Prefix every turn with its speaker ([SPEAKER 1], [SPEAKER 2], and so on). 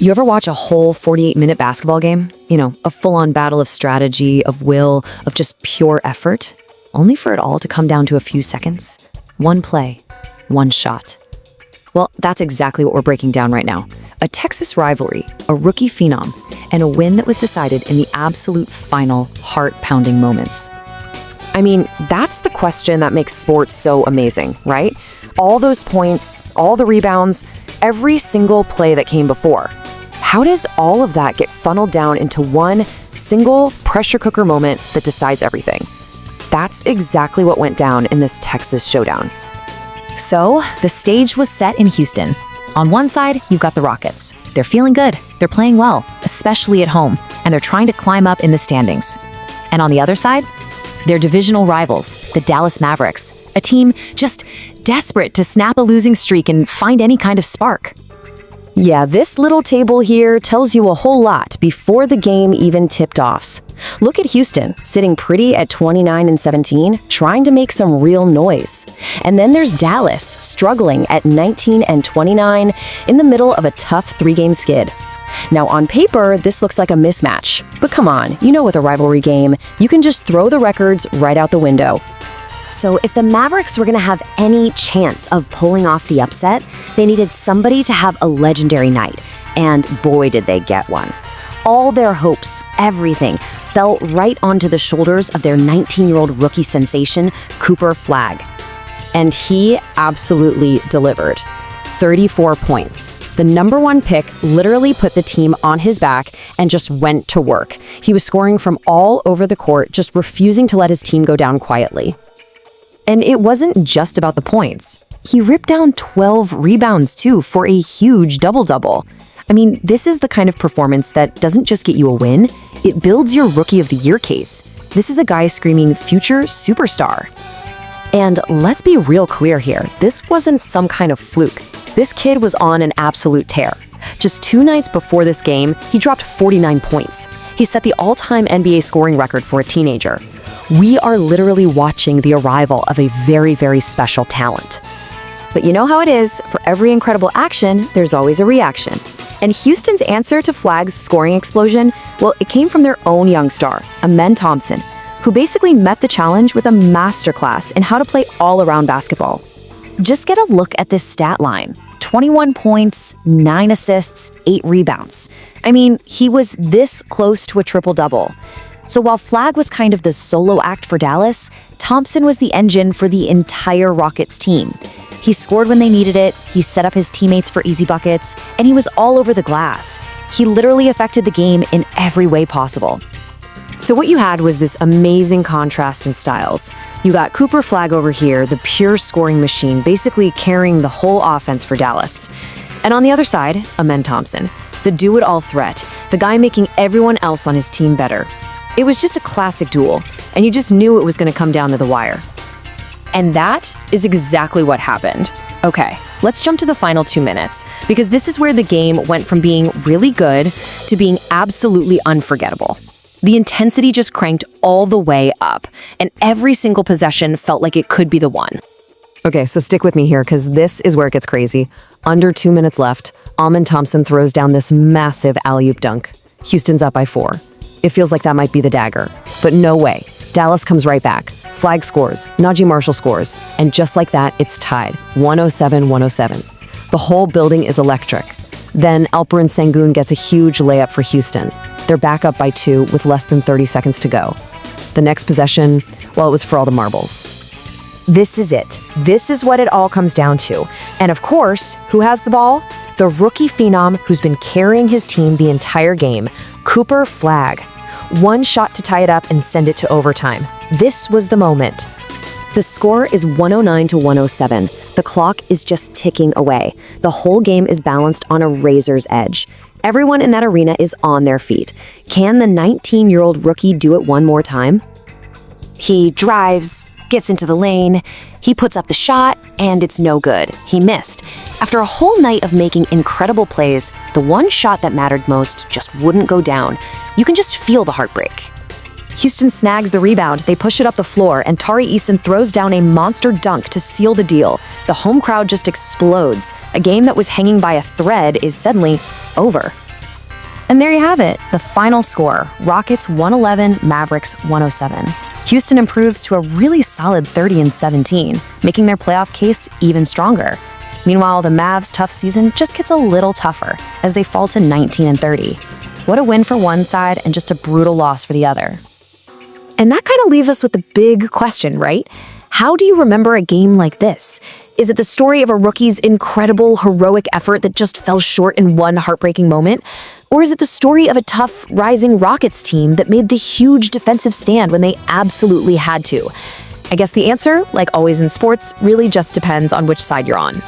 [SPEAKER 1] You ever watch a whole 48-minute basketball game? A full-on battle of strategy, of will, of just pure effort, only for it all to come down to a few seconds? One play, one shot. Well, that's exactly what we're breaking down right now. A Texas rivalry, a rookie phenom, and a win that was decided in the absolute final, heart-pounding moments.
[SPEAKER 2] I mean, that's the question that makes sports so amazing, right? All those points, all the rebounds, every single play that came before. How does all of that get funneled down into one single pressure cooker moment that decides everything? That's exactly what went down in this Texas showdown.
[SPEAKER 3] So, the stage was set in Houston. On one side, you've got the Rockets. They're feeling good, they're playing well, especially at home, and they're trying to climb up in the standings. And on the other side, their divisional rivals, the Dallas Mavericks, a team just desperate to snap a losing streak and find any kind of spark.
[SPEAKER 2] Yeah, this little table here tells you a whole lot before the game even tipped off. Look at Houston, sitting pretty at 29-17, trying to make some real noise. And then there's Dallas, struggling at 19-29, in the middle of a tough three-game skid. Now, on paper, this looks like a mismatch. But come on, with a rivalry game, you can just throw the records right out the window.
[SPEAKER 4] So if the Mavericks were going to have any chance of pulling off the upset, they needed somebody to have a legendary night. And boy, did they get one. All their hopes, everything, fell right onto the shoulders of their 19-year-old rookie sensation, Cooper Flagg.
[SPEAKER 2] And he absolutely delivered. 34 points. The number one pick literally put the team on his back and just went to work. He was scoring from all over the court, just refusing to let his team go down quietly. And it wasn't just about the points. He ripped down 12 rebounds, too, for a huge double-double. I mean, this is the kind of performance that doesn't just get you a win, it builds your Rookie of the Year case. This is a guy screaming future superstar. And let's be real clear here, this wasn't some kind of fluke. This kid was on an absolute tear. Just 2 nights before this game, he dropped 49 points. He set the all-time NBA scoring record for a teenager. We are literally watching the arrival of a very, very special talent. But you know how it is, for every incredible action, there's always a reaction. And Houston's answer to Flagg's scoring explosion, well, it came from their own young star, Amen Thompson, who basically met the challenge with a masterclass in how to play all-around basketball. Just get a look at this stat line. 21 points, 9 assists, 8 rebounds. I mean, he was this close to a triple-double. So while Flagg was kind of the solo act for Dallas, Thompson was the engine for the entire Rockets team. He scored when they needed it, he set up his teammates for easy buckets, and he was all over the glass. He literally affected the game in every way possible. So what you had was this amazing contrast in styles. You got Cooper Flagg over here, the pure scoring machine, basically carrying the whole offense for Dallas. And on the other side, Amen Thompson, the do-it-all threat, the guy making everyone else on his team better. It was just a classic duel, and you just knew it was going to come down to the wire. And that is exactly what happened. Okay, let's jump to the final 2 minutes, because this is where the game went from being really good to being absolutely unforgettable. The intensity just cranked all the way up, and every single possession felt like it could be the one. Okay, so stick with me here, because this is where it gets crazy. Under 2 minutes left, Amen Thompson throws down this massive alley-oop dunk. Houston's up by 4. It feels like that might be the dagger, but no way. Dallas comes right back. Flagg scores, Najee Marshall scores, and just like that, it's tied, 107-107. The whole building is electric. Then Alperen Sengun gets a huge layup for Houston. They're back up by 2 with less than 30 seconds to go. The next possession, well, it was for all the marbles. This is it. This is what it all comes down to. And of course, who has the ball? The rookie phenom who's been carrying his team the entire game, Cooper Flagg. One shot to tie it up and send it to overtime. This was the moment. The score is 109-107. The clock is just ticking away. The whole game is balanced on a razor's edge. Everyone in that arena is on their feet. Can the 19-year-old rookie do it one more time? He drives, gets into the lane, he puts up the shot, and it's no good. He missed. After a whole night of making incredible plays, the one shot that mattered most just wouldn't go down. You can just feel the heartbreak. Houston snags the rebound, they push it up the floor, and Tari Eason throws down a monster dunk to seal the deal. The home crowd just explodes. A game that was hanging by a thread is suddenly over.
[SPEAKER 3] And there you have it, the final score, Rockets 111, Mavericks 107. Houston improves to a really solid 30-17, making their playoff case even stronger. Meanwhile, the Mavs' tough season just gets a little tougher as they fall to 19-30. What a win for one side and just a brutal loss for the other.
[SPEAKER 2] And that kind of leaves us with the big question, right? How do you remember a game like this? Is it the story of a rookie's incredible, heroic effort that just fell short in one heartbreaking moment? Or is it the story of a tough, rising Rockets team that made the huge defensive stand when they absolutely had to? I guess the answer, like always in sports, really just depends on which side you're on.